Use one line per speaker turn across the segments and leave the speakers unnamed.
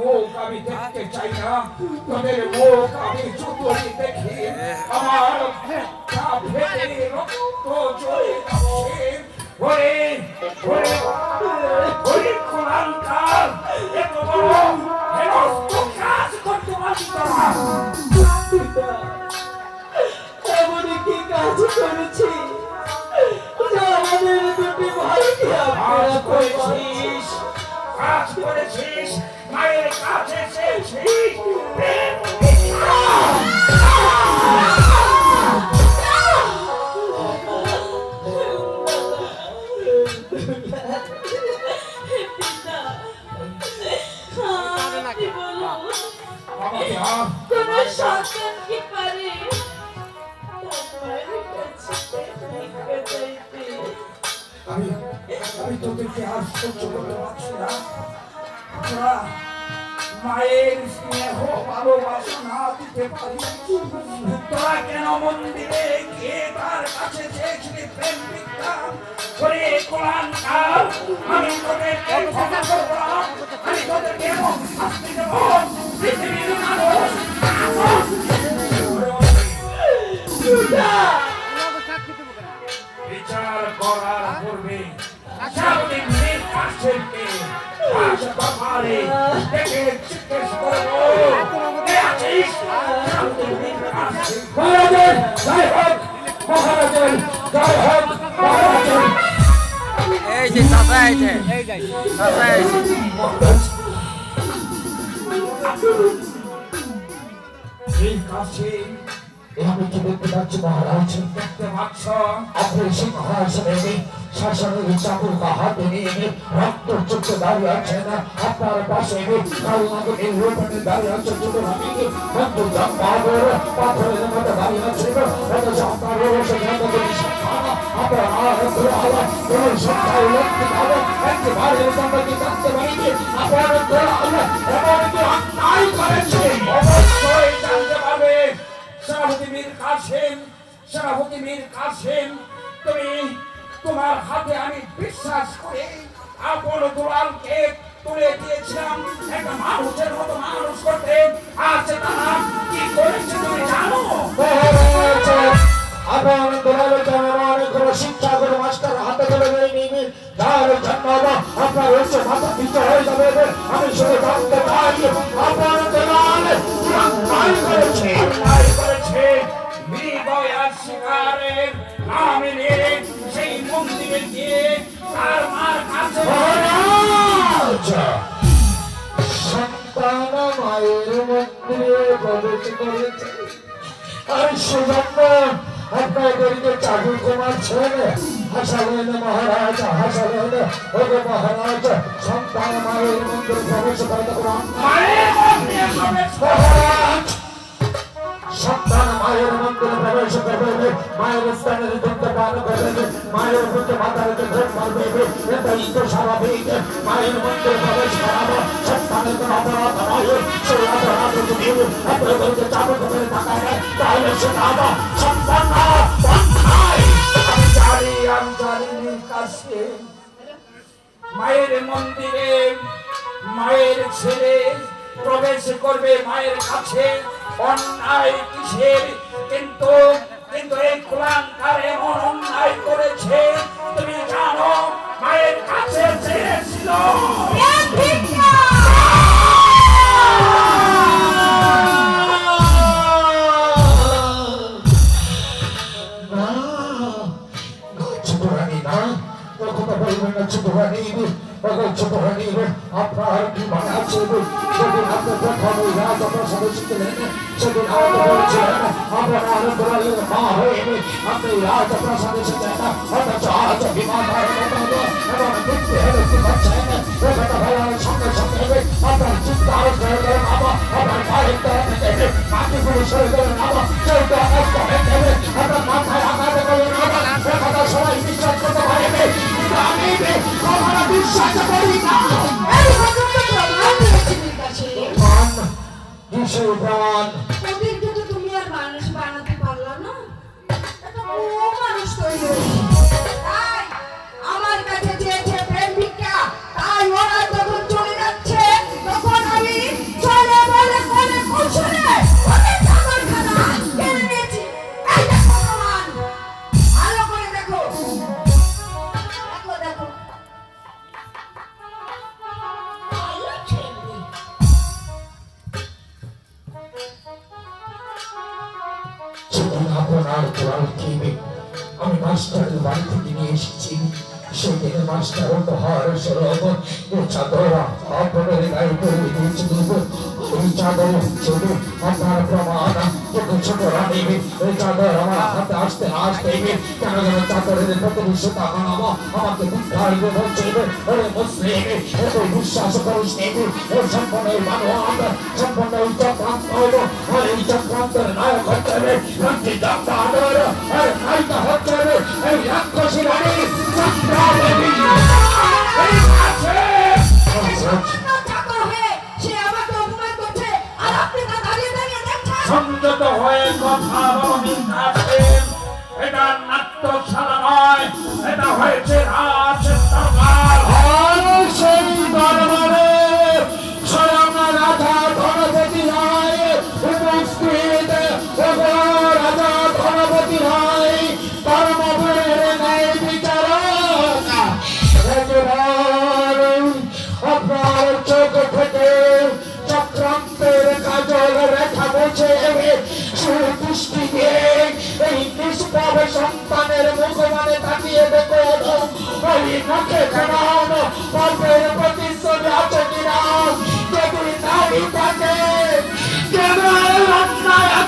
মুখ আমি দেখতে চাই না, তোদের মুখ আমি যতই দেখি আমার বুকটা ফেটে রক্ত ঝরে যাচ্ছে। ওরে ওরে ওরে কোলাঙ্কার, এত বড় হেনস্থ কাজ করতে পারি না।
এমনই কি কাজ করেছি যে আমাদের দুটি ভাইকে
কাজ
আপনারা
করেছিস, কাজ করেছিস, মায়ের কাছে এসেছিস।
কোনো সন্তান কি পারে
আমি আমি তোদেরকে আর সহ্য করতে পারছি না। তোরা মায়ের স্নেহ ভালোবাসা না দিতে পারি, তোরা কেন মন্দিরে গিয়ে তার কাছে চেয়েছিলি প্রেম ভিক্ষা? ওরে কোলাঙ্কার, আমি তোদেরকে ক্ষমা করব না, আমি তোদেরকে এমন শাস্তি দেব পৃথিবীর মানুষ বিচার করার পূর্বে সারাদিন মেয়ের কাছে দেখে জিজ্ঞেস করবো কে আছিস? মহারাজের জয় হোক, মহারাজের জয় হোক, মহারাজের।
এই যে চাচা আইছে, এই যাই চাচা আইছে।
ঠিক আছে, আমি কি দেখতে পাচ্ছি মহারাজ? দেখতে পাচ্ছ আপনি সিংহাসনে শাসনের চাকুর হাতে নিয়ে রক্ত চোখে দাঁড়িয়ে আছেন। আপনার পাশে কালনাগরে রোপণে দাঁড়িয়ে আছে ছোট ভাবি বন্ধু জাম্পাগর পাথরের মধ্যে দাঁড়িয়ে আছেন। আপনার আপনার কোন সপ্তাহে লক্ষ্মী ভাবে একেবারে সম্পর্কে জানতে পারিনি আপনার এমন কি অন্যায় করেছে অবশ্যই জানতে পারবে। সেনাপতি মীর কাসেম, সেনাপতি মীর কাসেম, তুমি তোমার হাতে আমি বিশ্বাস করে আপন দুলালকে তুলে দিয়েছিলাম একটা মানুষের মতো মানুষ করতে, আর তারা কি করেছে তুমি জানো? আপন দুলালের জন্ম করে শিক্ষা করে মাস্টার হাতে তুলে নিয়ে তার জন্ম আপনার হচ্ছে মাথা পিছু হয়ে যাবে। আমি শুধু জানতে চাই আপন দুলাল করেছে করেছে বিজয়ার শিকারের নামে নিয়ে সেই মন্দিরে গিয়ে তার মার কাছে সন্তান মায়ের মন্দিরে প্রবেশ করেছে। আর সেজন্য আপনাদেরকে চাকরি কুমার ছেলে হাসালেন মহারাজ, হাসালেন ওরে মহারাজ সন্তান মায়ের মন্দিরে প্রবেশ করতে মহারাজ সন্তান মায়ের মন্দিরে প্রবেশ করবে, মায়ের স্থানের দুধ পান করবে, মায়ের বুকে মাথা রেখে ভোট মারবে, এটাই তো স্বাভাবিক। মায়ের মন্দিরে প্রবেশ করাবো সন্তানের কোনো অপরাধ নয়, সেই অপরাধ যদি আপনাদেরকে চাবো করে থাকায় তাহলে সেটা সন্তান আমি জানি কাছে মায়ের মন্দিরে মায়ের ছেলে প্রবেশ করবে মায়ের কাছে, অন্যায় কিসের? কিন্তু কিন্তু এই কুলাঙ্কার এমন অন্যায় করেছে তুমি জানো, মায়ের কাছে চেয়েছিল আপনার কি মনে আছে সেদিন আপনি প্রথম রাজপ্রাসাদে ছিলেন, সেদিন আমাকে বলছিলেন আপনার মা হয়ে আপনি রাজপ্রাসাদে এসেছেন, অথচ আজ বিমান এবং মৃত্যু হেরে কি করছেন কথা বলার সঙ্গে সঙ্গে আপনার চিন্তা আরো হয়ে গেল বাবা, আপনার মায়ের তরফ থেকে মাটিগুলো সরে গেলেন বাবা, কেউ তো অনস্ত হয়ে গেলে আপনার মাথায় আঘাত করলেন বাবা, কথা সবাই বিশ্বাস করতে পারবে কিন্তু আমি কখনো বিশ্বাস করি না।
তুমি আর মানুষ বানাতে পারলা না, মানুষ তৈরি আমার কাছে চেয়েছে প্রেম ভিক্ষা, তাই ওরা যখন চলে যাচ্ছে তখন আমি
আপনার কোরআনকে আমি মাস্টারের বাড়ি থেকে নিয়ে এসেছি। সেদিন মাস্টার উপহার স্বরূপ এই চাদর আপনাদের গায়ে পরিয়ে দিয়েছি। এই চাদর ছবি আপনার প্রমাণ কিন্তু ছোট রানী এই চাদর আমার হাতে আসতে না আসতে কেন যেন চাদরের প্রতি সুতা বানাবো আমাকে ভিক্ষার বলছে ওরে মুসলিম এত বিশ্বাস করিস নেই এই সম্পূর্ণ মানব সম্পূর্ণ চক্রান্ত হইলো আর এই চক্রান্তের নায়ক হচ্ছে রঞ্জিত বাহাদুর আর নায়িকা হচ্ছে এই রাক্ষসী রানী চন্দ্রা দেবী। এই আছে
চাকর হয়ে সে আমাকে অপমান করছে আর আপনি তা দাঁড়িয়ে দাঁড়িয়ে দেখছেন।
সংযত হয়ে কথা বলবেন আছেন। এটা নাট্যশালা নয়, এটা হয়েছে রাজদরবার। আর সেই দরবারে স্বয়ং রাজা ধনপতি রায় উপস্থিত। রাজা ধনপতি রায় ধর্মপুরের ন্যায় বিচারক। আপনার চোখ থেকে চক্রান্তের কাজল রেখা মুছে সুদৃষ্টি দিয়ে এই নিষ্পাপ সন্তানের মুখমানে তাকিয়ে দেখো ওই মুখে কেমন পাপের প্রতিশ্রুতি আছে কিনা। যদি নারী থাকে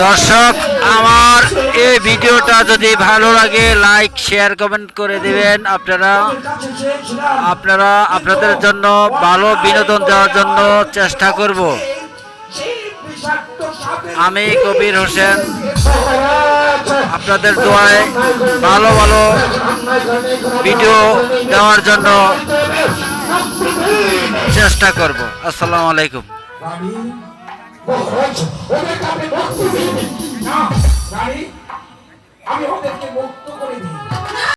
দর্শক, আমার এই ভিডিওটা যদি ভালো লাগে লাইক শেয়ার কমেন্ট করে দিবেন। আপনারা আপনাদের জন্য ভালো বিনোদন দেওয়ার জন্য চেষ্টা করব। আমি কবির হোসেন, আপনাদের দোয়ায় ভালো ভালো ভিডিও দেওয়ার জন্য চেষ্টা করব। আসসালামু আলাইকুম।
আমি ওদেরকে মুক্ত করে দিই।